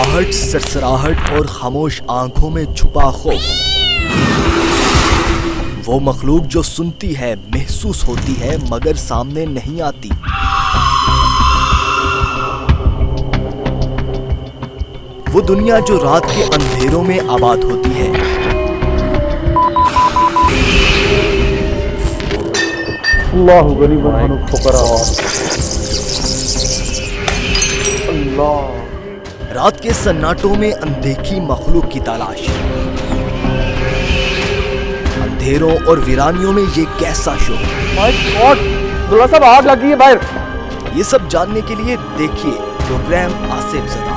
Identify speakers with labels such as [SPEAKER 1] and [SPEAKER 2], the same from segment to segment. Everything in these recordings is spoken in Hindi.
[SPEAKER 1] आहट, सरसराहट और खामोश आंखों में छुपा खौफ। वो मखलूक जो सुनती है, महसूस होती है, मगर सामने नहीं आती। वो दुनिया जो रात के अंधेरों में आबाद होती है।
[SPEAKER 2] अल्लाह गरीबन फुकरा। अल्लाह।
[SPEAKER 1] रात के सन्नाटों में अनदेखी मखलूक की तलाश, अंधेरों और वीरानियों में ये कैसा शो।
[SPEAKER 2] माय गॉड, दुल्हा साहब आग लगी है बाहर।
[SPEAKER 1] ये सब जानने के लिए देखिए प्रोग्राम आसिफ ज़दा।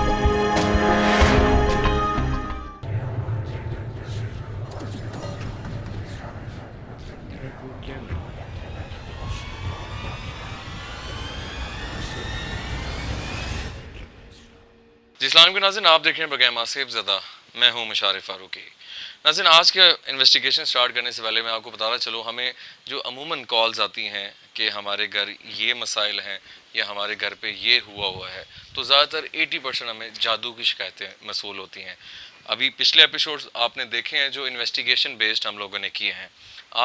[SPEAKER 3] इस्लाम के नाज़रीन, आप देख रहे हैं प्रोग्राम आसिफ ज़दा। मैं हूं मुशारिफ फारूकी। नाज़रीन, आज के इन्वेस्टिगेशन स्टार्ट करने से पहले मैं आपको बताना चलूँ, हमें जो अमूमन कॉल्स आती हैं कि हमारे घर ये मसाइल हैं या हमारे घर पे ये हुआ है, तो ज़्यादातर 80% हमें जादू की शिकायतें मसूल होती हैं। अभी पिछले एपिसोड्स आपने देखे हैं जो इन्वेस्टिगेशन बेस्ड हम लोगों ने किए हैं।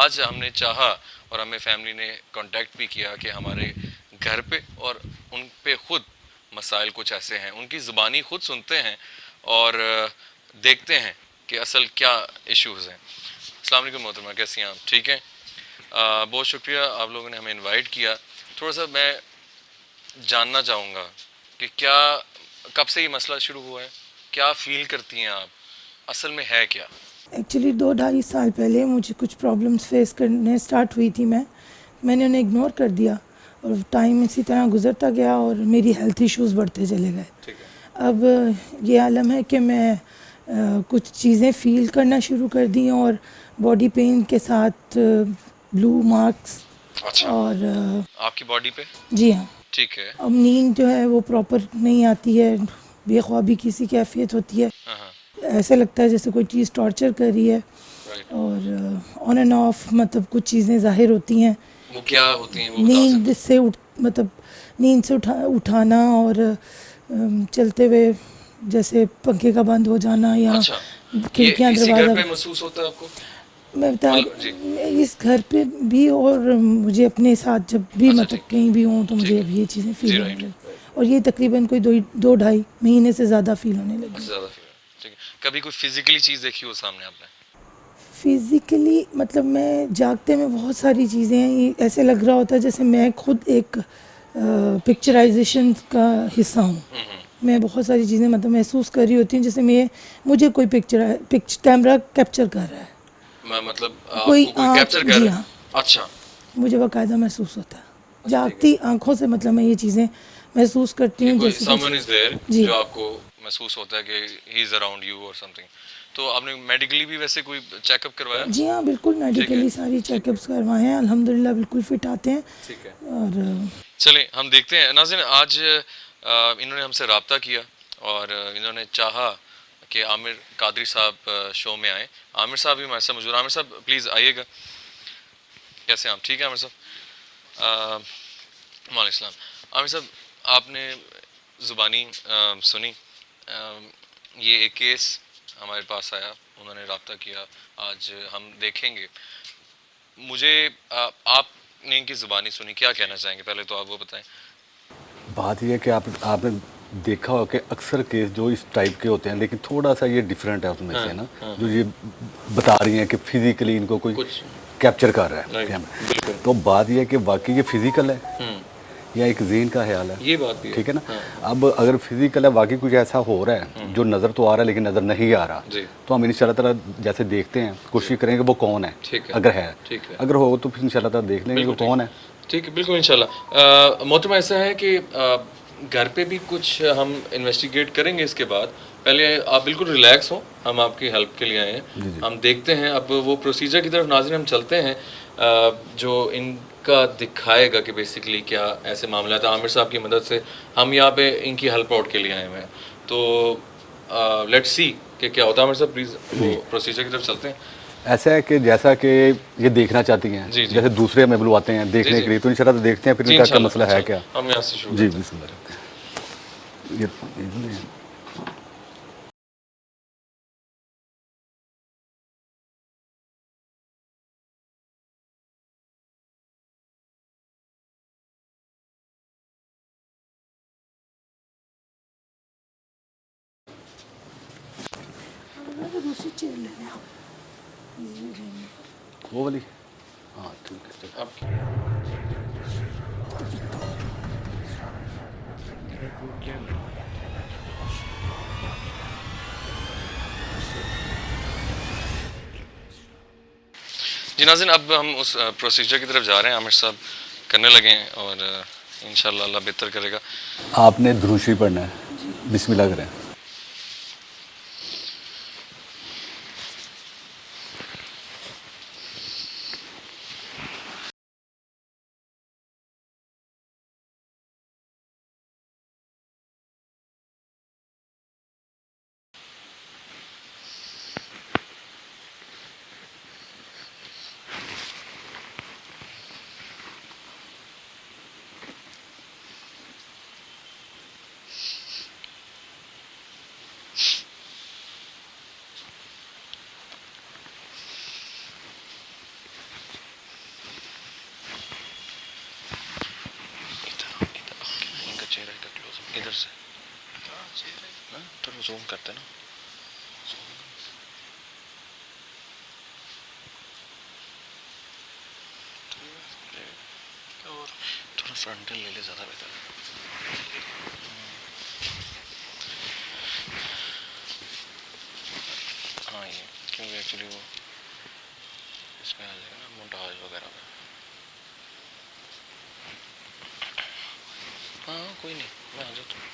[SPEAKER 3] आज हमने चाहा और हमें फैमिली ने कॉन्टेक्ट भी किया कि हमारे घर पे और उन पे ख़ुद मसाइल कुछ ऐसे हैं, उनकी ज़ुबानी ख़ुद सुनते हैं और देखते हैं कि असल क्या इश्यूज़ हैं। अस्सलाम वालेकुम मोहतरमा, कैसी हैं आप? ठीक हैं, बहुत शुक्रिया आप लोगों ने हमें इनवाइट किया। थोड़ा सा मैं जानना चाहूँगा कि क्या, कब से ये मसला शुरू हुआ है, क्या फ़ील करती हैं आप, असल में है क्या?
[SPEAKER 4] एक्चुअली 2-2.5 साल पहले मुझे कुछ प्रॉब्लम्स फेस करने स्टार्ट हुई थी। मैंने उन्हें इग्नोर कर दिया और टाइम इसी तरह गुजरता गया और मेरी हेल्थ इश्यूज़ बढ़ते चले गए। अब ये आलम है कि मैं कुछ चीज़ें फ़ील करना शुरू कर दी और बॉडी पेन के साथ ब्लू मार्क्स।
[SPEAKER 3] अच्छा।
[SPEAKER 4] और
[SPEAKER 3] आपकी बॉडी पे?
[SPEAKER 4] जी हाँ।
[SPEAKER 3] ठीक है।
[SPEAKER 4] अब नींद जो है वो प्रॉपर नहीं आती है, बेख्वाबी किसी कैफियत होती है, ऐसा लगता है जैसे कोई चीज़ टॉर्चर कर रही है। और ऑन एंड ऑफ मतलब कुछ चीज़ें ज़ाहिर होती हैं।
[SPEAKER 3] वो क्या होती हैं? वो
[SPEAKER 4] नींद से मतलब नींद से उठाना और चलते हुए जैसे पंखे का बंद हो जाना या खिड़कियाँ दरवाज़ा।
[SPEAKER 3] पे महसूस होता है आपको?
[SPEAKER 4] मैं बता, इस घर पे भी और मुझे अपने साथ जब भी मतलब कहीं भी हूँ तो मुझे अब ये चीज़ें फील होने लगी और ये तकरीबन कोई 2-2.5 महीने से ज़्यादा फील होने लगी।
[SPEAKER 3] कभी कोई फिजिकली चीज़ देखी हो सामने आपने?
[SPEAKER 4] फिज़िकली मतलब मैं जागते में बहुत सारी चीज़ें हैं, ऐसे लग रहा होता है जैसे मैं खुद एक पिक्चराइजेशन का हिस्सा हूँ। मैं बहुत सारी चीज़ें मतलब महसूस कर रही होती हूँ जैसे मुझे कोई कैमरा कैप्चर कर रहा है।
[SPEAKER 3] मतलब
[SPEAKER 4] कोई
[SPEAKER 3] कैप्चर कर रहा है?
[SPEAKER 4] अच्छा। मुझे बाकायदा महसूस होता है जागती आंखों से, मतलब मैं ये चीज़ें महसूस करती हूँ जैसे
[SPEAKER 3] someone is there, जो आपको महसूस होता है कि he is around you or something। तो आपने मेडिकली भी वैसे कोई चेकअप करवाया?
[SPEAKER 4] जी हाँ, बिल्कुल मेडिकली सारी चेकअप्स करवाए हैं, अल्हम्दुलिल्लाह बिल्कुल फिट आते हैं।
[SPEAKER 3] ठीक है।
[SPEAKER 4] और
[SPEAKER 3] चलें हम देखते हैं। नाज़रीन, आज इन्होंने हमसे रब्ता किया और इन्होंने चाहा कि आमिर कादरी साहब शो में आए। आमिर साहब भी हमारे साथ मौजूद। आमिर साहब प्लीज़ आइएगा। कैसे हैं आप? ठीक है आमिर साहब? वालेकुम सलाम। आमिर साहब, आपने ज़ुबानी सुनी, ये एक केस हमारे पास आया, उन्होंने रब्ता किया, आज हम देखेंगे। मुझे आपने इनकी ज़ुबानी सुनी, क्या कहना चाहेंगे? पहले तो आप वो बताएं।
[SPEAKER 5] बात यह है कि आपने देखा हो कि अक्सर केस जो इस टाइप के होते हैं, लेकिन थोड़ा सा ये डिफरेंट है उसमें से ना, जो ये बता रही हैं कि फिजिकली इनको कोई कैप्चर कर रहा है। तो बात यह है कि वाकई ये फिजिकल है या एक ज़हन का ख्याल है, ये बात भी ठीक है ना। अब अगर फिजिकल है, वाकई कुछ ऐसा हो रहा है जो नज़र तो आ रहा है लेकिन नज़र नहीं आ रहा, तो हम इंशाल्लाह ताला जैसे देखते हैं, कोशिश करेंगे वो कौन है, अगर है, अगर हो तो फिर इंशाल्लाह ताला देख लेंगे वो कौन है।
[SPEAKER 3] ठीक है, बिल्कुल इंशाल्लाह। मोहतरमा, ऐसा है कि घर पे भी कुछ हम इन्वेस्टिगेट करेंगे इसके बाद। पहले आप बिल्कुल रिलैक्स हो, हम आपकी हेल्प के लिए आए हैं। हम देखते हैं अब वो प्रोसीजर की तरफ नाज़रीन हम चलते हैं जो इनका दिखाएगा कि बेसिकली क्या ऐसे मामला था। आमिर साहब की मदद से हम यहाँ पे इनकी हेल्प आउट के लिए आए हुए हैं, तो लेट्स सी कि क्या होता है। आमिर साहब प्लीज़ वो प्रोसीजर की तरफ चलते हैं।
[SPEAKER 5] ऐसा है कि जैसा कि ये देखना चाहती हैं, जैसे दूसरे हमें बुलवाते हैं देखने के लिए, तो इंशाल्लाह देखते हैं फिर इनका क्या मसला है क्या।
[SPEAKER 3] हम यहाँ से शुरू
[SPEAKER 5] जी बिस्मिल्लाह। ये
[SPEAKER 4] दूसरी चेयर ले लें आप, इजी हो जाएंगे।
[SPEAKER 5] वो वाली, हाँ ठीक है चलो।
[SPEAKER 3] अब जी नाज़रीन, अब हम उस प्रोसीजर की तरफ जा रहे हैं। आमिर साहब करने लगे हैं और इंशाल्लाह अल्लाह बेहतर करेगा।
[SPEAKER 5] आपने ध्रुशी पढ़ना है, बिस्मिल्लाह करें।
[SPEAKER 3] इनका चेहरा का क्लोज इधर से थोड़ा जूम करते ना, और थोड़ा फ्रंटल ले ले, ज़्यादा बेहतर है। हाँ ये क्योंकि एक्चुअली वो इसमें आ जाएगा ना मोन्टाज वगैरह में। हाँ कोई नहीं, मैं आ जाता हूँ।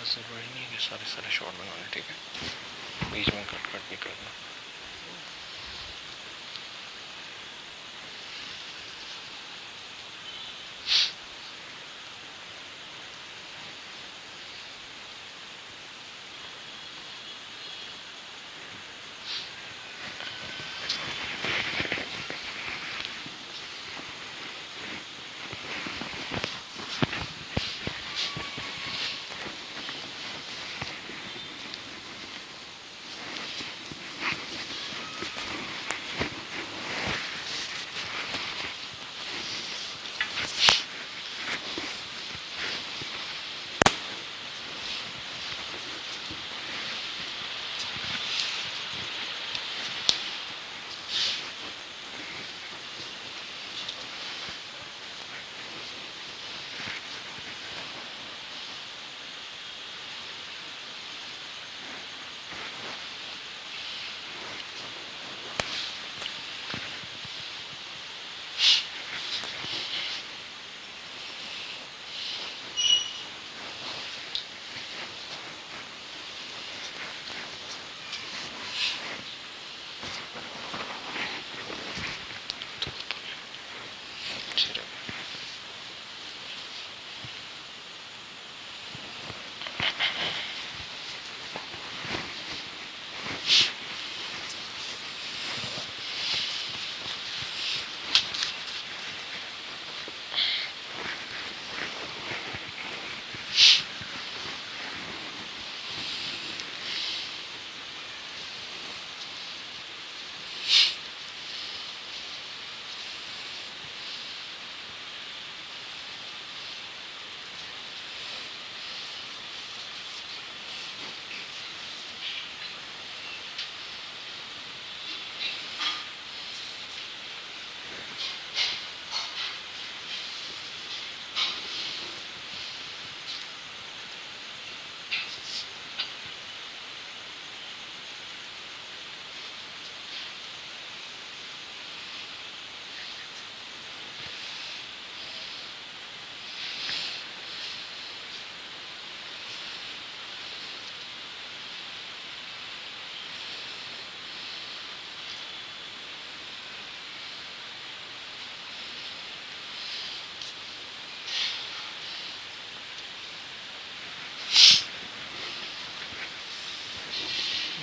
[SPEAKER 3] ज़रूरी नहीं है कि सारे सारे शॉट बनाने, ठीक है, बीच में कट कट भी करना।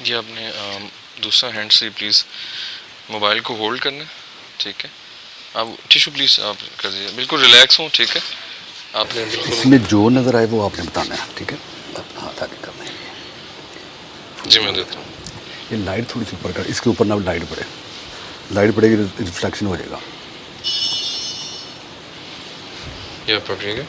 [SPEAKER 3] ये आपने दूसरा हैंड से प्लीज़ मोबाइल को होल्ड करना है, ठीक है। आप टिशू प्लीज़ आप कर दीजिए, बिल्कुल रिलैक्स हो, ठीक है। आपने बिल्कुल
[SPEAKER 5] इसमें जो नज़र आए वो आपने बताना है, ठीक है। अपना हाथ आगे करना है।
[SPEAKER 3] जी मैं देता हूँ।
[SPEAKER 5] ये लाइट थोड़ी सी ऊपर कर, इसके ऊपर ना लाइट पड़े, लाइट पड़ेगी रिफ्लेक्शन हो जाएगा।
[SPEAKER 3] ये आप पकड़िएगा।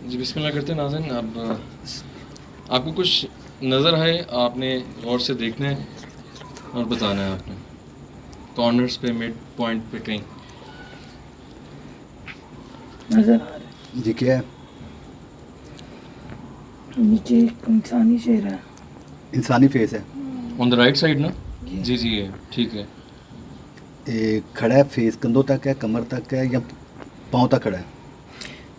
[SPEAKER 3] जी बिस्मिल्लाह करते हैं नाज़रीन। अब आपको कुछ नज़र आए, आपने गौर से देखना है और बताना है आपने, कॉर्नर्स पे, मिड पॉइंट पे कहीं।
[SPEAKER 4] नज़र आ रहा है
[SPEAKER 5] जी क्या है?
[SPEAKER 4] नीचे एक इंसानी चेहरा है।
[SPEAKER 5] इंसानी फेस है।
[SPEAKER 3] ऑन द राइट साइड ना? जी जी ये ठीक है।
[SPEAKER 5] खड़ा है, फेस कंधों तक है, कमर तक है या पाँव तक खड़ा है?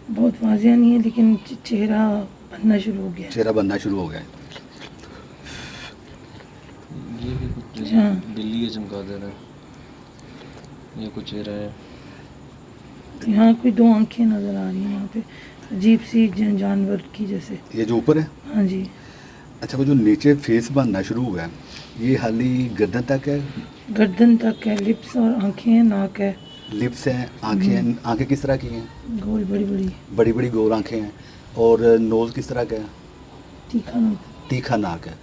[SPEAKER 4] बहुत वाजिया नहीं है लेकिन चेहरा बनना शुरू हो गया।
[SPEAKER 5] चेहरा बनना शुरू हो गया है।
[SPEAKER 3] ये भी कुछ
[SPEAKER 4] हाँ।
[SPEAKER 3] बिल्ली है, चमका दे रहा है। ये कुछ चेहरा है।
[SPEAKER 4] यहाँ कोई दो आंखें नज़र आ रही हैं यहाँ पे, अजीब सी जानवर की जैसे।
[SPEAKER 5] ये जो ऊपर है?
[SPEAKER 4] हाँ जी।
[SPEAKER 5] अच्छा, वो जो नीचे फेस बनना शुरू हुआ है, ये हाली गर्दन तक है?
[SPEAKER 4] गर्दन तक है, लिप्स और आंखें हैं, नाक है,
[SPEAKER 5] लिप्स हैं, आंखें हैं। आंखें किस तरह की हैं?
[SPEAKER 4] गोल बड़ी बड़ी,
[SPEAKER 5] बड़ी बड़ी गोल आंखें हैं। और नोज़ किस तरह का है?
[SPEAKER 4] तीखा नाक।
[SPEAKER 5] तीखा नाक है।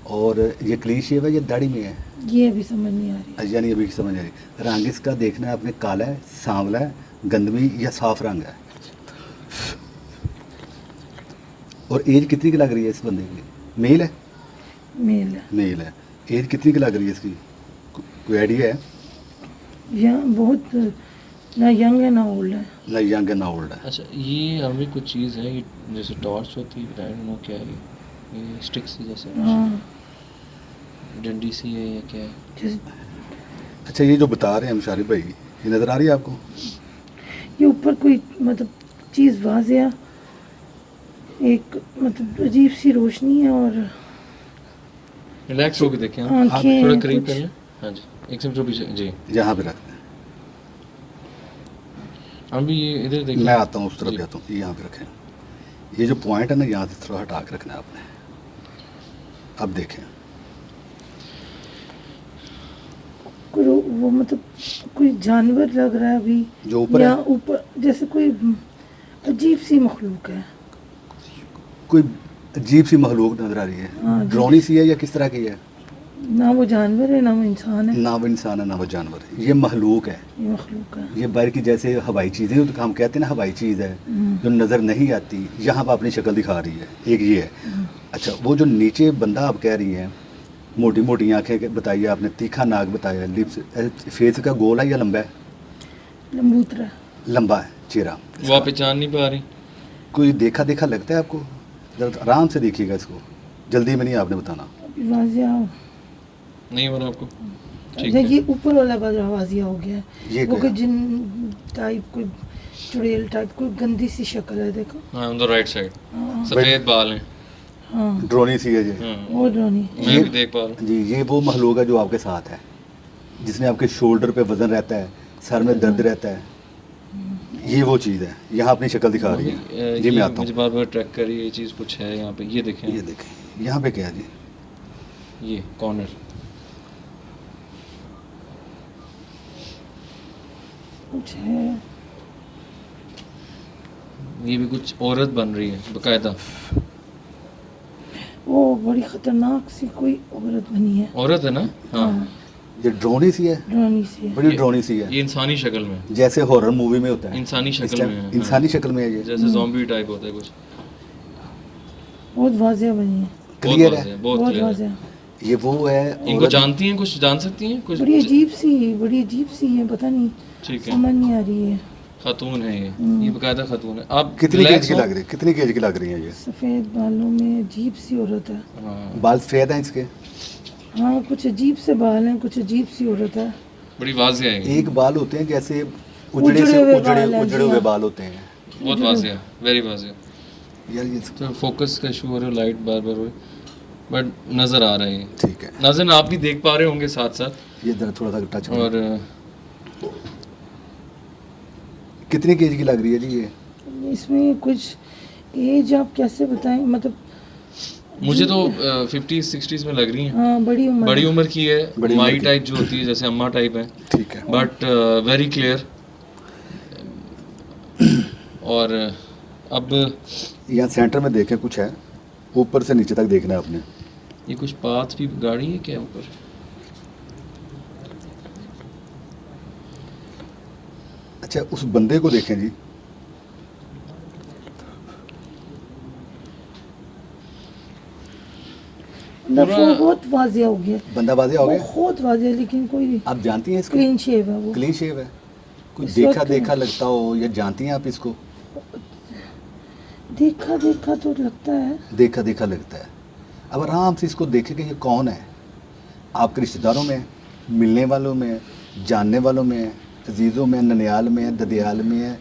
[SPEAKER 5] और ये क्लीन शेव है या दाढ़ी में है?
[SPEAKER 4] ये अभी समझ नहीं आ रही।
[SPEAKER 5] यानी अभी समझ आ रही। रंग इसका देखना है आपने, काला है, सांवला है, गंदमी या साफ रंग है? और एज कितनी की लग रही है इस बंदे की? मेल है?
[SPEAKER 4] मेल है।
[SPEAKER 5] मेल है। एज कितनी की लग रही है इसकी? कोई आइडिया है?
[SPEAKER 4] या बहुत ना यंग है ना ओल्ड है।
[SPEAKER 5] ना यंग है ना ओल्ड है।
[SPEAKER 3] अच्छा, ये हमें कुछ चीज़ है, ये जैसे टॉर्च होती है, आई डोंट नो क्या है ये स्टिक से जैसे
[SPEAKER 4] हाँ
[SPEAKER 3] डंडी सी है या क्या है?
[SPEAKER 4] जैसे
[SPEAKER 5] अच्छा, ये जो बता रहे हैं मुशारिफ भाई, ये नज़र आ रही है आपको?
[SPEAKER 4] ये ऊपर कोई मतलब चीज़ वाजिया, एक मतलब अजीब सी रोशनी है और
[SPEAKER 3] रिलैक्स होके देखें आप।
[SPEAKER 4] आंखें
[SPEAKER 3] थोड़ा करीब
[SPEAKER 4] कुछ-
[SPEAKER 3] कर लें। हाँ जी, एक सेकंड पीछे जी।
[SPEAKER 5] यहाँ पे रखते हैं।
[SPEAKER 3] हम भी ये इधर देखिए।
[SPEAKER 5] मैं आता हूँ उस तरफ
[SPEAKER 3] जी।
[SPEAKER 5] जाता हूँ। ये यहाँ पे रखें। ये जो पॉइंट है ना, यहाँ से थोड़ा हटा के रखना है आपने। अब देखें,
[SPEAKER 4] वो मतलब कोई जानवर लग रहा है अभी
[SPEAKER 5] जो ऊपर
[SPEAKER 4] या
[SPEAKER 5] है?
[SPEAKER 4] ऊपर जैसे कोई अजीब सी मखलूक है।
[SPEAKER 5] कोई अजीब सी मखलूक नज़र आ रही है।
[SPEAKER 4] हाँ, जी।
[SPEAKER 5] ड्रोनी सी है या किस तरह की है?
[SPEAKER 4] ना वो जानवर है ना वो इंसान है,
[SPEAKER 5] ना वो इंसान है ना वो जानवर है। ये मखलूक है।
[SPEAKER 4] ये मखलूक है।
[SPEAKER 5] ये बाहर की जैसे हवाई चीज़ें तो हम कहते हैं ना, हवाई चीज़ है जो नज़र नहीं आती, यहाँ पर अपनी शक्ल दिखा रही है। एक ये है। अच्छा, वो जो नीचे बंदा आप कह रही हैं, मोटी मोटी आंखें बताइए आपने, तीखा नाक बताया, लिप्स, फेस का गोल है या लंबा है?
[SPEAKER 4] लंबूतरा।
[SPEAKER 5] लंबा है चेहरा।
[SPEAKER 3] वो आप पहचान नहीं पा रही?
[SPEAKER 5] कोई देखा देखा लगता है आपको? जरा आराम से देखिएगा इसको, जल्दी में नहीं आपने बताना।
[SPEAKER 4] अभी वाजिया
[SPEAKER 3] नहीं हो रहा आपको? ठीक
[SPEAKER 4] अच्छा,
[SPEAKER 3] है।
[SPEAKER 4] ये ऊपर वाला बाजू वाजिया हो गया है।
[SPEAKER 5] ये
[SPEAKER 4] वो
[SPEAKER 5] क्या?
[SPEAKER 4] कोई जिन टाइप, कोई चुड़ैल टाइप, कोई गंदी सी शक्ल है, देखो।
[SPEAKER 3] हाँ, ऑन द राइट साइड
[SPEAKER 4] हाँ
[SPEAKER 3] सफ़ेद बाल हैं।
[SPEAKER 4] हाँ
[SPEAKER 5] ड्रोनी सी है ये।
[SPEAKER 3] हाँ,
[SPEAKER 4] वो ड्रोनी।
[SPEAKER 3] मैं भी देख पा रहा हूँ।
[SPEAKER 5] जी, ये वो महलूक है जो आपके साथ है, जिसमें आपके शोल्डर पे वजन रहता है, सर में दर्द रहता है। ये वो चीज़ है, यहाँ अपनी शक्ल दिखा रही है। जी मैं आता
[SPEAKER 3] मुझे
[SPEAKER 5] हूँ।
[SPEAKER 3] बार बार ट्रैक कर रही है, ये चीज़ कुछ है यहाँ पे। ये देखें,
[SPEAKER 5] ये देखें, यहाँ पे क्या है जी?
[SPEAKER 3] ये कॉर्नर।
[SPEAKER 4] कुछ है,
[SPEAKER 3] ये भी कुछ औरत बन रही है बकायदा।
[SPEAKER 4] वो बड़ी खतरनाक सी कोई औरत बनी है।
[SPEAKER 3] औरत है ना? हाँ,
[SPEAKER 5] ये ड्रोनी सी है,
[SPEAKER 4] ड्रोनी सी है।
[SPEAKER 5] बड़ी ड्रोनी सी है,
[SPEAKER 3] ये इंसानी शक्ल में,
[SPEAKER 5] जैसे हॉरर मूवी में होता है।
[SPEAKER 3] इंसानी
[SPEAKER 5] इस
[SPEAKER 3] शक्ल
[SPEAKER 5] टाइम
[SPEAKER 3] में है।
[SPEAKER 5] इंसानी शक्ल में है ये।
[SPEAKER 3] जैसे ज़ॉम्बी टाइप होता है कुछ।
[SPEAKER 4] बहुत वाजिया बनी है,
[SPEAKER 5] क्लियर
[SPEAKER 3] बहुत
[SPEAKER 5] है।
[SPEAKER 3] बहुत
[SPEAKER 4] बहुत
[SPEAKER 3] क्लियर है।
[SPEAKER 4] वाजिया।
[SPEAKER 5] ये वो है।
[SPEAKER 3] इनको
[SPEAKER 5] औरत-
[SPEAKER 3] जानती हैं? कुछ जान सकती हैं कुछ?
[SPEAKER 4] बड़ी अजीब सी है, पता नहीं,
[SPEAKER 3] ठीक है,
[SPEAKER 4] समझ नहीं आ रही है।
[SPEAKER 3] खातून है ये बकायदा खातून है। आप
[SPEAKER 5] कितनी केज
[SPEAKER 3] relax
[SPEAKER 5] की
[SPEAKER 3] हो?
[SPEAKER 5] लग रही है? कितनी केज की लग रही है ये?
[SPEAKER 4] सफ़ेद बालों में अजीब सी औरत है।
[SPEAKER 3] हाँ,
[SPEAKER 5] बाल सफ़ेद हैं इसके?
[SPEAKER 4] हाँ कुछ अजीब से बाल हैं, कुछ अजीब सी औरत है।
[SPEAKER 3] बड़ी वाज़ेह है ये।
[SPEAKER 5] एक बाल होते हैं जैसे
[SPEAKER 4] उजड़े
[SPEAKER 5] उजड़े से
[SPEAKER 4] हुए
[SPEAKER 5] उजड़े
[SPEAKER 4] बाल हैं,
[SPEAKER 5] उजड़े
[SPEAKER 4] जी
[SPEAKER 5] हुए
[SPEAKER 4] हाँ।
[SPEAKER 5] बाल होते हैं
[SPEAKER 3] बहुत वाज़ेह है, वेरी वाज़ेह।
[SPEAKER 5] यार ये
[SPEAKER 3] तो फोकस का इशू हो रहा है, लाइट बार बार हो रही है, बट नज़र आ रहा है ये।
[SPEAKER 5] ठीक है,
[SPEAKER 3] नाज़रीन आप भी देख पा रहे होंगे साथ साथ।
[SPEAKER 5] ये जरा थोड़ा सा टच करो।
[SPEAKER 3] और
[SPEAKER 5] कितनी केजी की लग रही है जी ये?
[SPEAKER 4] इसमें कुछ एज आप कैसे बताएं, मतलब
[SPEAKER 3] मुझे तो 50s-60s में लग रही हैं।
[SPEAKER 4] हाँ बड़ी उम्र
[SPEAKER 3] बड़ी उम्र की है,
[SPEAKER 5] बड़ी उम्र
[SPEAKER 3] माई
[SPEAKER 5] की।
[SPEAKER 3] टाइप जो होती है, जैसे अम्मा टाइप है,
[SPEAKER 5] ठीक है,
[SPEAKER 3] बट वेरी क्लियर। और अब
[SPEAKER 5] यहाँ सेंटर में देखें कुछ है, ऊपर से नीचे तक देखना है आपने।
[SPEAKER 3] ये कुछ पाथ भी गाड़ी है क्या ऊपर?
[SPEAKER 5] अच्छा उस बंदे को देखें जी,
[SPEAKER 4] नफो बहुत वाजिया हो गया,
[SPEAKER 5] बंदा बाजी हो गया।
[SPEAKER 4] बहुत वाजिया, लेकिन कोई
[SPEAKER 5] आप जानती हैं इसको?
[SPEAKER 4] क्लीन शेव है वो।
[SPEAKER 5] क्लीन शेव है, कुछ
[SPEAKER 4] इस
[SPEAKER 5] देखा
[SPEAKER 4] वक्त-
[SPEAKER 5] देखा लगता हो या जानती हैं आप इसको?
[SPEAKER 4] देखा देखा तो लगता है।
[SPEAKER 5] देखा देखा लगता है। अब आराम से इसको देखें कि ये कौन है, आपके रिश्तेदारों में है, मिलने वालों में है, जानने वालों में है, अजीज़ों में, ननियाल में है, ददियाल में है,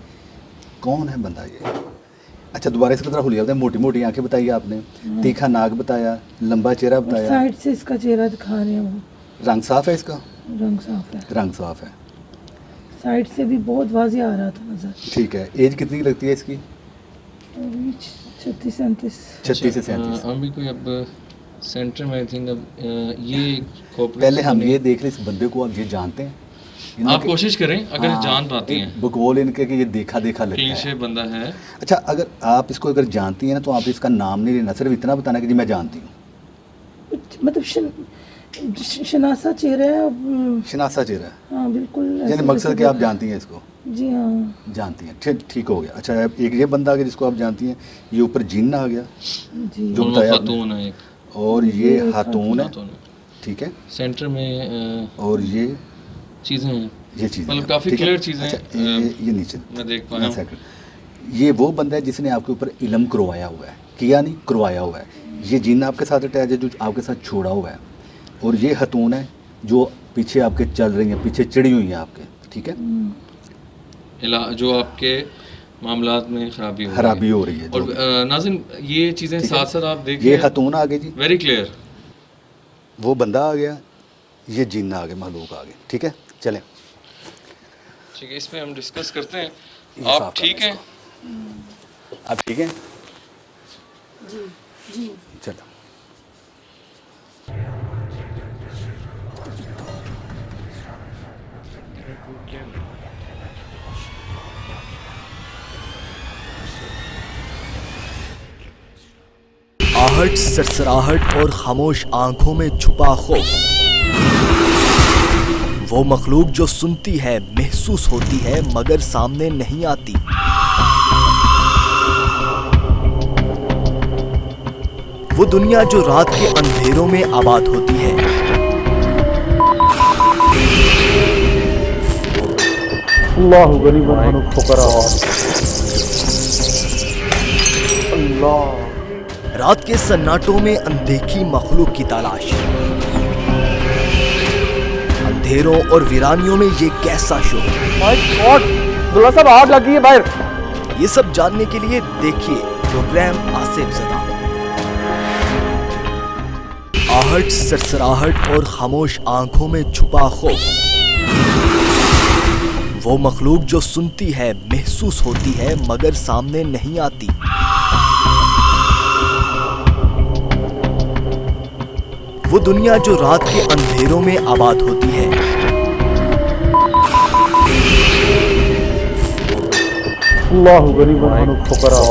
[SPEAKER 5] कौन है बंदा ये? अच्छा दोबारा इसका तरह हुलिया बताया। मोटी मोटी आंखें बताई आपने, तीखा नाक बताया, लंबा चेहरा
[SPEAKER 4] और
[SPEAKER 5] बताया,
[SPEAKER 4] साइड से इसका चेहरा दिखा रहे हैं वो,
[SPEAKER 5] रंग साफ है इसका?
[SPEAKER 4] रंग साफ है,
[SPEAKER 5] रंग साफ है,
[SPEAKER 4] साइड से भी बहुत वाजिया आ रहा था नजर।
[SPEAKER 5] ठीक है। एज कितनी की लगती है इसकी?
[SPEAKER 4] 36-37।
[SPEAKER 5] 36 से 37।
[SPEAKER 3] हम भी कोई अब सेंटर में आई थिंक अब ये corporate
[SPEAKER 5] पहले हम
[SPEAKER 3] company-
[SPEAKER 5] ये देख लें, इस बंदे को आप ये जानते हैं?
[SPEAKER 3] आप कोशिश करें अगर
[SPEAKER 5] हाँ,
[SPEAKER 3] जान पाती हैं।
[SPEAKER 5] बकौल इनके कि ये देखा देखा लगता
[SPEAKER 3] क्लीन
[SPEAKER 5] है।
[SPEAKER 3] शेव बंदा है।
[SPEAKER 5] अच्छा अगर आप इसको अगर जानती हैं ना तो आप इसका नाम नहीं लेना, सिर्फ इतना बताना कि जी मैं जानती हूँ।
[SPEAKER 4] मतलब शनासा चेहरा है अब,
[SPEAKER 5] शनासा चेहरा है,
[SPEAKER 4] हाँ बिल्कुल
[SPEAKER 5] यानी
[SPEAKER 4] ऐसे
[SPEAKER 5] मकसद
[SPEAKER 4] जैसे
[SPEAKER 5] कि आप जानती हैं इसको?
[SPEAKER 4] जी हाँ
[SPEAKER 5] जानती हैं, ठीक ठीक हो गया। अच्छा एक ये बंदा आ गया जिसको आप जानती हैं, ये ऊपर जिन्न आ गया
[SPEAKER 4] जी।
[SPEAKER 5] जो
[SPEAKER 3] दोनों
[SPEAKER 5] बताया आपने।
[SPEAKER 3] खातून है, एक
[SPEAKER 5] और ये हातून है,
[SPEAKER 3] खातून है।
[SPEAKER 5] ठीक है।
[SPEAKER 3] सेंटर में
[SPEAKER 5] और ये
[SPEAKER 3] चीज़ें हैं,
[SPEAKER 5] चीज़
[SPEAKER 3] मतलब काफ़ी क्लियर चीज़ें हैं।
[SPEAKER 5] अच्छा ये नीचे
[SPEAKER 3] मैं देख पाया हूँ।
[SPEAKER 5] ये वो बंदा है जिसने आपके ऊपर इल्म करवाया हुआ है, किया नहीं करवाया हुआ है। ये जिन्न आपके साथ अटैच है जो आपके साथ छोड़ा हुआ है, और ये हतून है जो पीछे आपके चल रही हैं, पीछे चिड़ी हुई हैं आपके, ठीक है।
[SPEAKER 3] जो आपके मामलात में
[SPEAKER 5] खराबी हो रही है
[SPEAKER 3] और नाज़रीन ये चीज़ें
[SPEAKER 5] ठीक है।
[SPEAKER 3] साथ साथ आप
[SPEAKER 5] ये
[SPEAKER 3] देखिए,
[SPEAKER 5] हतून आ गए जी,
[SPEAKER 3] वेरी क्लियर।
[SPEAKER 5] वो बंदा आ गया, ये जिन्न आ गए, महलूक आ गए, ठीक है। चलें
[SPEAKER 3] ठीक है, इसमें हम डिस्कस करते हैं।
[SPEAKER 5] ये
[SPEAKER 3] आप
[SPEAKER 5] साफ
[SPEAKER 3] ठीक
[SPEAKER 5] करना
[SPEAKER 3] हैं?
[SPEAKER 5] आप ठीक हैं?
[SPEAKER 4] जी जी।
[SPEAKER 5] चलो
[SPEAKER 1] आहट, सरसराहट और खामोश आंखों में छुपा खौफ, वो मखलूक जो सुनती है, महसूस होती है, मगर सामने नहीं आती। वो दुनिया जो रात के अंधेरों में आबाद होती है।
[SPEAKER 2] अल्लाह गरीब फकरा। अल्लाह।
[SPEAKER 1] रात के सन्नाटों में अनदेखी मखलूक की तलाश, अंधेरों और वीरानियों में ये कैसा शो।
[SPEAKER 2] माय गॉड, दुल्ला साहब आग लगी है बाहर।
[SPEAKER 1] ये सब जानने के लिए देखिए प्रोग्राम आसिफ ज़दा। आहट, सरसराहट और खामोश आंखों में छुपा खौफ, वो मखलूक जो सुनती है, महसूस होती है, मगर सामने नहीं आती। वो दुनिया जो रात के अंधेरों में आबाद होती है।
[SPEAKER 2] अल्लाह गरीब फकरा।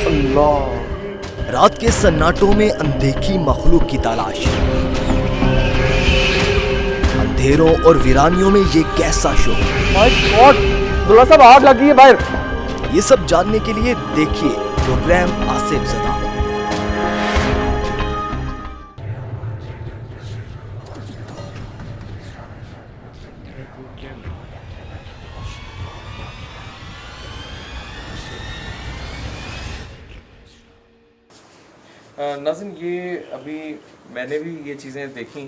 [SPEAKER 2] अल्लाह।
[SPEAKER 1] रात के सन्नाटों में अनदेखी मखलूक की तलाश, अंधेरों और वीरानियों में ये कैसा शो।
[SPEAKER 2] माय गॉड, दुल्ला साहब आग लगी है बाहर।
[SPEAKER 1] ये सब जानने के लिए देखिए प्रोग्राम आसिफ ज़दा।
[SPEAKER 3] नाज़िन ये अभी मैंने भी ये चीज़ें देखी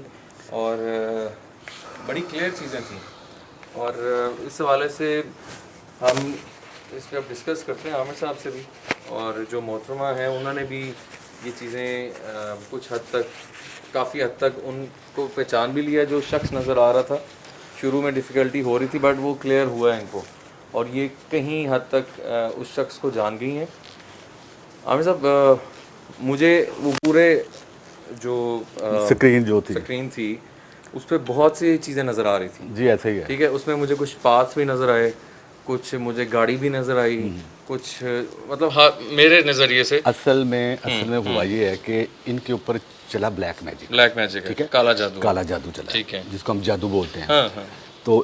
[SPEAKER 3] और बड़ी क्लियर चीज़ें थी और इस हवाले से हम इस पर अब डिस्कस करते हैं आमिर साहब से भी और जो मोहतरमा हैं उन्होंने भी ये चीज़ें कुछ हद तक काफ़ी हद तक उनको पहचान भी लिया जो शख्स नज़र आ रहा था शुरू में डिफ़िकल्टी हो रही थी बट वो क्लियर हुआ है इनको और ये कहीं हद तक उस शख्स को जान गई हैं आमिर साहब मुझे वो पूरे जो स्क्रीन थी उस पर बहुत सी चीज़ें नज़र आ रही थी
[SPEAKER 5] जी ऐसा ही है
[SPEAKER 3] ठीक है उसमें मुझे कुछ पाथ्स भी नज़र आए कुछ मुझे गाड़ी भी नज़र आई कुछ मतलब हाँ मेरे नज़रिए से
[SPEAKER 5] असल में हुआ ये है कि इनके ऊपर चला ब्लैक मैजिक
[SPEAKER 3] ठीक है काला जादू
[SPEAKER 5] चला
[SPEAKER 3] ठीक है
[SPEAKER 5] जिसको हम जादू बोलते हैं
[SPEAKER 3] हाँ हाँ
[SPEAKER 5] तो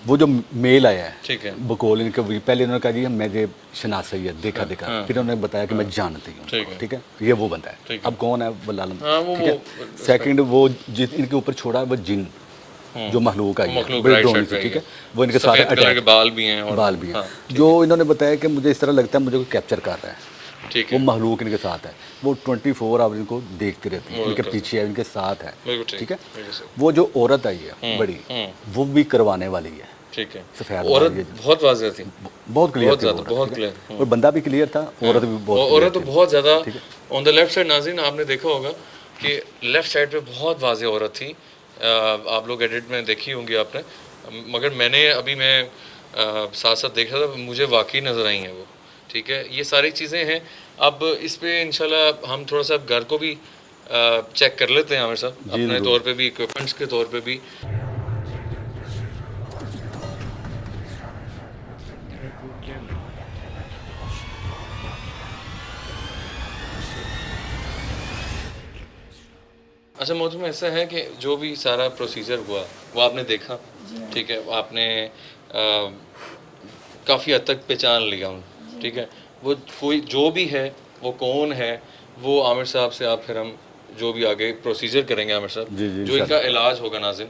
[SPEAKER 5] वो जो मेल आया है
[SPEAKER 3] ठीक है
[SPEAKER 5] बकौल इनके पहले उन्होंने कहा जी मुझे शनासैयद देखा फिर उन्होंने बताया कि मैं जानती हूँ ठीक है ये वो बंदा है अब कौन है वल्लाह ठीक है सेकंड वो जिस इनके ऊपर छोड़ा वो जिन जो मखलूक आई है बड़ी ड्रोनी थी ठीक है वो इनके साथ अटैक
[SPEAKER 3] बाल भी हैं
[SPEAKER 5] जो इन्होंने बताया कि मुझे इस तरह लगता है मुझे कोई कैप्चर कर रहा है
[SPEAKER 3] ठीक
[SPEAKER 5] वो मखलूक इनके साथ है वो 24 आवर इनको देखती रहती है इनके पीछे है इनके साथ है ठीक है वो जो औरत आई है बड़ी वो भी करवाने वाली है
[SPEAKER 3] ठीक है
[SPEAKER 5] सफेद
[SPEAKER 3] औरत बहुत वाज़ेह थी
[SPEAKER 5] बहुत क्लियर थी
[SPEAKER 3] बहुत क्लियर
[SPEAKER 5] और बंदा भी क्लियर था औरत भी बहुत
[SPEAKER 3] औरत तो बहुत ज़्यादा ऑन द लेफ्ट साइड नाज़रीन आपने देखा होगा कि लेफ्ट साइड पे बहुत वाज़ेह औरत थी आप लोग एडिट में देखी होंगी आपने मगर मैंने अभी मैं साथ साथ देखा था मुझे वाकई नज़र आई हैं वो ठीक है ये सारी चीज़ें हैं अब इस पे इंशाल्लाह हम थोड़ा सा घर को भी चेक कर लेते हैं आमिर साहब अपने तौर पे भी इक्विपमेंट्स के तौर पे भी अच्छा मोहतरम ऐसा है कि जो भी सारा प्रोसीजर हुआ वो आपने देखा ठीक है आपने काफ़ी हद तक पहचान लिया उन ठीक है वो कोई जो भी है वो कौन है वो आमिर साहब से आप फिर हम जो भी आगे प्रोसीजर करेंगे आमिर साहब जो इनका इलाज होगा नाज़िन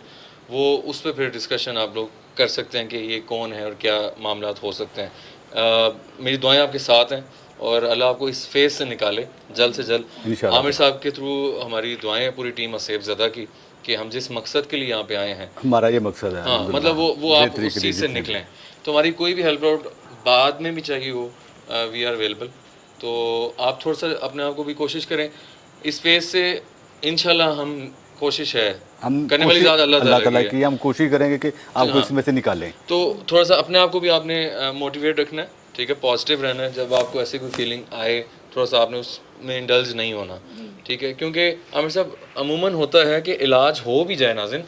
[SPEAKER 3] वो उस पर फिर डिस्कशन आप लोग कर सकते हैं कि ये कौन है और क्या मामला हो सकते हैं मेरी दुआएं आपके साथ हैं और अल्लाह आपको इस फेज़ से निकाले जल्द से जल्द आमिर साहब के थ्रू हमारी दुआएं हैं पूरी टीम असेफ ज़दा की कि हम जिस मकसद के लिए यहाँ पे आए हैं
[SPEAKER 5] हमारा ये मकसद है
[SPEAKER 3] हाँ मतलब वो आप उस चीज़ से निकलें तो हमारी कोई भी हेल्प आउट बाद में भी चाहिए हो वी आर अवेलेबल तो आप थोड़ा सा अपने आप को भी कोशिश करें इस फेज़ से इंशाल्लाह हम कोशिश है
[SPEAKER 5] हम
[SPEAKER 3] करने वाली ज़्यादा अल्लाह ताला
[SPEAKER 5] की हम कोशिश करेंगे कि आपको इसमें से निकालें
[SPEAKER 3] तो थोड़ा सा अपने आप को भी आपने मोटिवेट रखना है ठीक है पॉजिटिव रहना है जब आपको ऐसी कोई फीलिंग आए थोड़ा सा आपने उसमें इंडल्ज नहीं होना ठीक है क्योंकि आमिर साहब अमूमन होता है कि इलाज हो भी जाए नाज़िन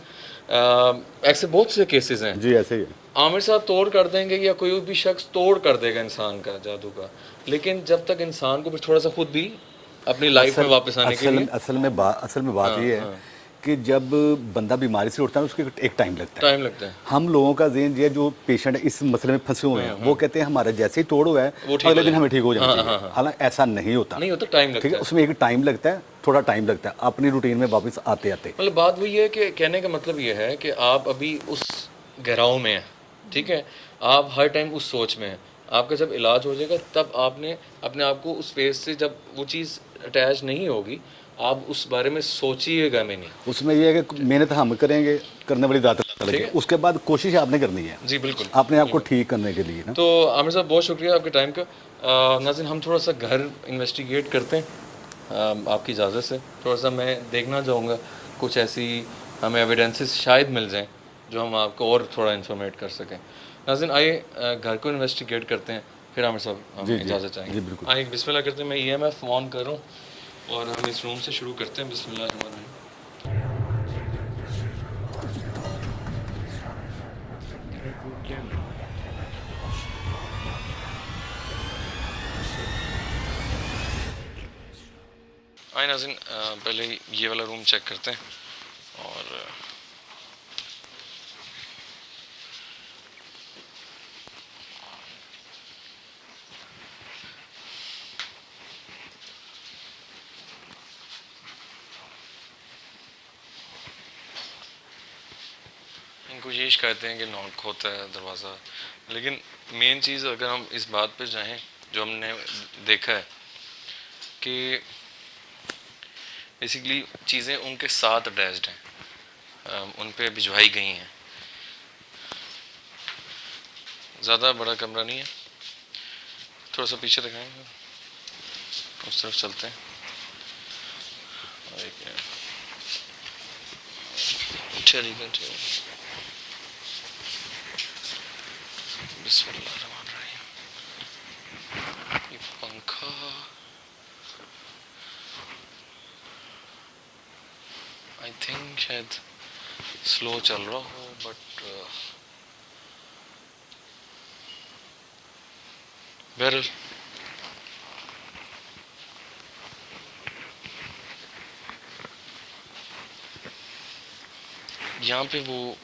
[SPEAKER 3] ऐसे बहुत से केसेस हैं
[SPEAKER 5] जी ऐसे ही है
[SPEAKER 3] आमिर साहब तोड़ कर देंगे या कोई भी शख्स तोड़ कर देगा इंसान का जादू का लेकिन जब तक इंसान को फिर थोड़ा सा खुद भी अपनी लाइफ में वापस आने के लिए
[SPEAKER 5] असल में बात ये है कि जब बंदा बीमारी से उठता है उसको एक टाइम लगता है हम लोगों का ज़हन ये जो पेशेंट इस मसले में फंसे हुए हैं वो कहते हैं हमारा जैसे ही तोड़ हुआ है अगले दिन हमें ठीक हो जाना चाहिए हालांकि ऐसा नहीं होता
[SPEAKER 3] टाइम लगता
[SPEAKER 5] है उसमें एक टाइम लगता है थोड़ा टाइम लगता है अपनी रूटीन में वापस आते आते
[SPEAKER 3] मतलब बात वही है कि कहने का मतलब ये है कि आप अभी उस गहराव में हैं ठीक है आप हर टाइम उस सोच में हैं आपका जब इलाज हो जाएगा तब आपने अपने आप को उस फेज से जब वो चीज़ अटैच नहीं होगी आप उस बारे में सोचिएगा में नहीं
[SPEAKER 5] उसमें ये है कि मेहनत हम करेंगे करने वाली ज़्यादा लगे उसके बाद कोशिश आपने करनी है
[SPEAKER 3] जी बिल्कुल
[SPEAKER 5] अपने आप को ठीक करने के लिए ना
[SPEAKER 3] तो आमिर साहब बहुत शुक्रिया आपके टाइम का नाज़रीन हम थोड़ा सा घर इन्वेस्टिगेट करते हैं आपकी इजाज़त से थोड़ा सा मैं देखना चाहूँगा कुछ ऐसी हमें एविडेंसेस शायद मिल जाएँ जो हम आपको और थोड़ा इन्फॉर्मेट कर सकें नाज़रीन आइए घर को इन्वेस्टिगेट करते हैं फिर आमिर साहब हम इजाज़त चाहेंगे आइए बिस्मिल्लाह करते हैं मैं EMF ऑन कर रहा हूँ और हम इस रूम से शुरू करते हैं बिस्मिल्लाहिर्रहमानिर्रहीम आइए नाज़रीन पहले ये वाला रूम चेक करते हैं और इनको ये कहते हैं कि नॉक होता है दरवाज़ा लेकिन मेन चीज़ अगर हम इस बात पे जाएं जो हमने देखा है कि बेसिकली चीज़ें उनके साथ अटैच्ड हैं, उन पे भिजवाई गई हैं। ज़्यादा बड़ा कमरा नहीं है, थोड़ा सा पीछे दिखाएंगे, उस तरफ चलते हैं। चलिए बिस्मिल्लाहिर्रहमानिर्रहीम। ये पंखा आई थिंक शायद स्लो चल रहा हो, बट बहरहाल यहाँ पे वो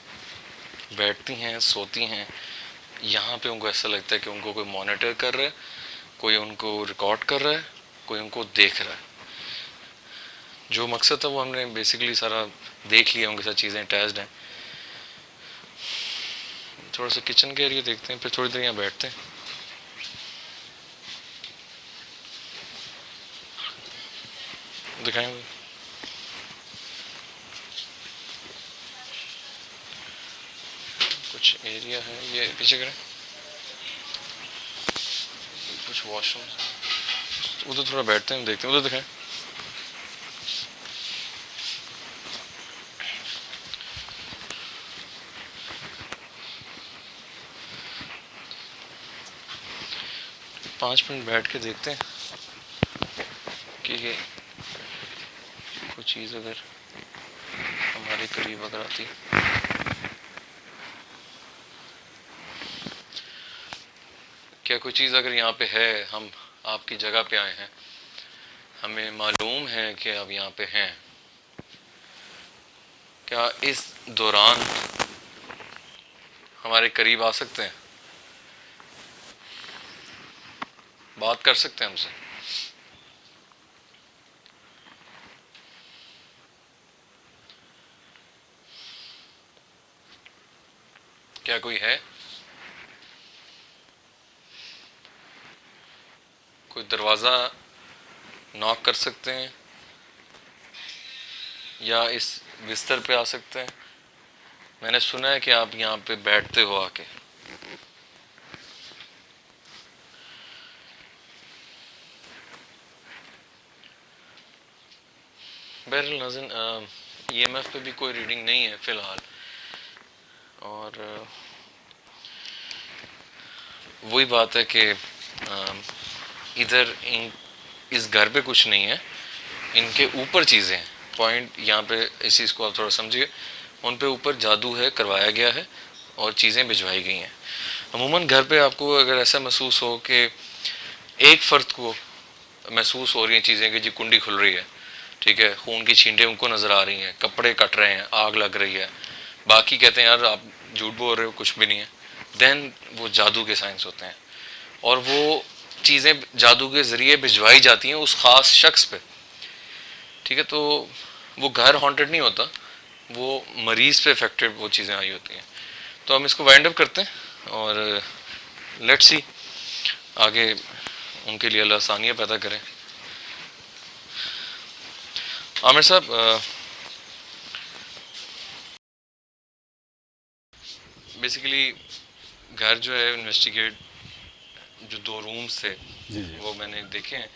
[SPEAKER 3] बैठती हैं, सोती हैं। यहाँ पे उनको ऐसा लगता है कि उनको कोई मॉनिटर कर रहा है, कोई उनको रिकॉर्ड कर रहा है, कोई उनको देख रहा है। जो मकसद था वो हमने बेसिकली सारा देख लिया, उनके साथ चीज़ें अटैच्ड हैं। थोड़ा सा किचन के एरिया देखते हैं, फिर थोड़ी देर यहाँ बैठते हैं। दिखाएंगे कुछ एरिया है, ये पीछे करें, कुछ वॉशरूम उधर थोड़ा बैठते हैं, देखते हैं, उधर दिखाएं। पाँच मिनट बैठ के देखते हैं कि कुछ चीज़ अगर हमारे करीब अगर आती। क्या कोई चीज़ अगर यहाँ पे है, हम आपकी जगह पे आए हैं, हमें मालूम है कि आप यहाँ पे हैं, क्या इस दौरान हमारे करीब आ सकते हैं, बात कर सकते हैं हमसे? क्या कोई है? कोई दरवाज़ा नॉक कर सकते हैं या इस बिस्तर पे आ सकते हैं? मैंने सुना है कि आप यहाँ पे बैठते हो आके। बहरहाल नाज़रीन, EMF पे भी कोई रीडिंग नहीं है फ़िलहाल, और वही बात है कि इधर इस घर पे कुछ नहीं है, इनके ऊपर चीज़ें हैं। पॉइंट यहाँ पे इस चीज़ को आप थोड़ा समझिए, उन पे ऊपर जादू है, करवाया गया है और चीज़ें भिजवाई गई हैं। अमूमन घर पे आपको अगर ऐसा महसूस हो कि एक फ़र्द को महसूस हो रही हैं चीज़ें कि जी कुंडी खुल रही है, ठीक है, खून की छींटें उनको नज़र आ रही हैं, कपड़े कट रहे हैं, आग लग रही है, बाकी कहते हैं यार आप झूठ बोल रहे हो, कुछ भी नहीं है, देन वो जादू के साइंस होते हैं और वो चीज़ें जादू के ज़रिए भिजवाई जाती हैं उस ख़ास शख्स पे, ठीक है। तो वो घर हॉन्टेड नहीं होता, वो मरीज़ पे इफेक्टेड वो चीज़ें आई होती हैं। तो हम इसको वाइंड अप करते हैं और लेट्स सी आगे उनके लिए अल्लाह आसानियाँ पैदा करें। आमिर साहब, बेसिकली घर जो है इन्वेस्टिगेट, जो 2 रूम्स थे वो मैंने देखे हैं,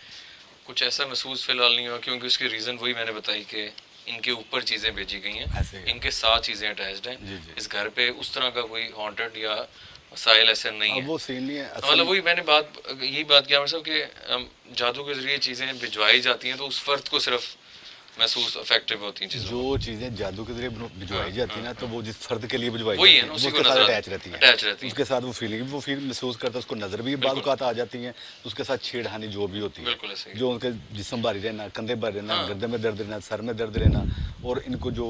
[SPEAKER 3] कुछ ऐसा महसूस फ़िलहाल नहीं हुआ, क्योंकि उसकी रीज़न वही मैंने बताई कि इनके ऊपर चीज़ें भेजी गई हैं, इनके साथ चीज़ें अटैच्ड हैं। इस घर पे उस तरह का कोई हॉन्टेड या मसाइल ऐसे नहीं है,
[SPEAKER 5] वो सीन नहीं है।
[SPEAKER 3] मतलब वही मैंने यही बात किया मतलब कि जादू के ज़रिए चीज़ें भिजवाई जाती हैं तो उस फ़र्द को सिर्फ महसूस इफेक्टिव होती हैं चीज़ें।
[SPEAKER 5] जो चीज़ें जादू के जरिए भिजवाई जाती है ना, तो वो जिस फर्द के लिए भिजवाई
[SPEAKER 3] वही है
[SPEAKER 5] जाती
[SPEAKER 3] ना,
[SPEAKER 5] है,
[SPEAKER 3] उसी को
[SPEAKER 5] उसके साथ
[SPEAKER 3] नजर
[SPEAKER 5] अटैच रहती है, उसके साथ वो फील महसूस करता है, उसको नज़र भी बाज़ औक़ात आ जाती हैं, उसके साथ छेड़खानी जो भी होती है, जो उनके जिस्म भारी रहना, कंधे भारी रहना, गर्दन में दर्द रहना, सर में दर्द रहना, और इनको जो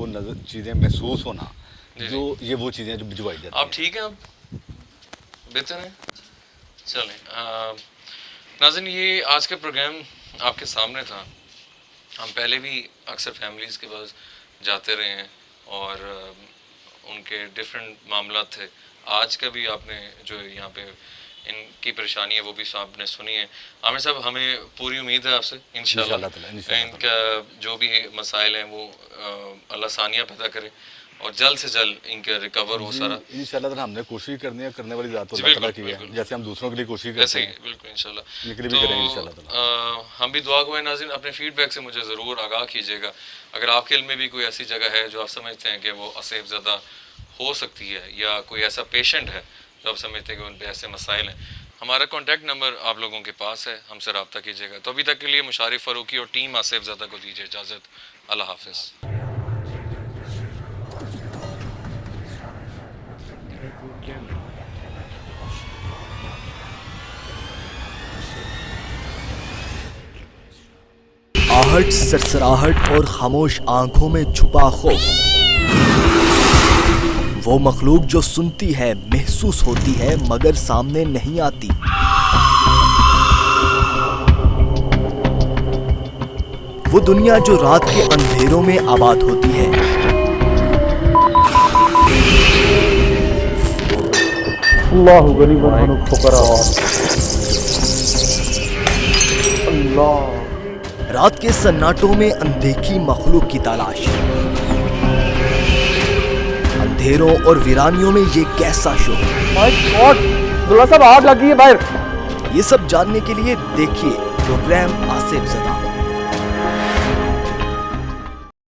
[SPEAKER 5] चीज़ें महसूस होना, जो ये वो चीज़ें जो भिजवाई जाती हैं।
[SPEAKER 3] आप ठीक हैं? आप बेहतर हैं? चलें नाज़रीन, ये आज का प्रोग्राम आपके सामने था। हम पहले भी अक्सर फैमिलीज़ के पास जाते रहे हैं और उनके डिफरेंट मामला थे। आज का भी आपने जो यहाँ पे इनकी परेशानी है वो भी आपने सुनी है। आमिर साहब, हमें पूरी उम्मीद है आपसे इंशाल्लाह इनका जो भी मसाइल हैं वो अल्लाह सानिया पैदा करे और जल्द से जल्द इनका रिकवर हो सारा।
[SPEAKER 5] इंशाल्लाह हमने कोशिश करनी है, करने वाली ज़ात
[SPEAKER 3] जी,
[SPEAKER 5] अल्लाह ताला
[SPEAKER 3] बिल्कुल,
[SPEAKER 5] की है,
[SPEAKER 3] बिल्कुल।
[SPEAKER 5] जैसे हम दूसरों के लिए कोशिश
[SPEAKER 3] ऐसे
[SPEAKER 5] करते
[SPEAKER 3] ही
[SPEAKER 5] हैं
[SPEAKER 3] बिल्कुल इंशाल्लाह।
[SPEAKER 5] ये के लिए भी करेंगे इंशाल्लाह ताला।
[SPEAKER 3] हम भी दुआ को है नाज़रीन, अपने फीडबैक से मुझे ज़रूर आगाह कीजिएगा। अगर आपके इल्म में भी कोई ऐसी जगह है जो आप समझते हैं कि वो असेब ज़दा हो सकती है या कोई ऐसा पेशेंट है जो आप समझते हैं कि उन पे ऐसे मसाइल हैं, हमारा कॉन्टैक्ट नंबर आप लोगों के पास है, हमसे रब्ता कीजिएगा। तो अभी तक के लिए मुशारिफ फ़ारूकी और टीम आसिफ ज़दा को दीजिए इजाज़त। अल्लाह हाफ़िज़।
[SPEAKER 1] आहट, सरसराहट और खामोश आंखों में छुपा खौफ, वो मखलूक जो सुनती है, महसूस होती है मगर सामने नहीं आती। वो दुनिया जो रात के अंधेरों में आबाद होती है।
[SPEAKER 2] अल्लाहु गनीमन व फुकरा। अल्लाह।
[SPEAKER 1] रात के सन्नाटों में अनदेखी मखलूक की तलाश, अंधेरों और वीरानियों में ये कैसा शो।
[SPEAKER 2] माय गॉड, अब्दुल्ला साहब आग लगी है बाहर।
[SPEAKER 1] ये सब जानने के लिए देखिए प्रोग्राम आसिफ ज़दा।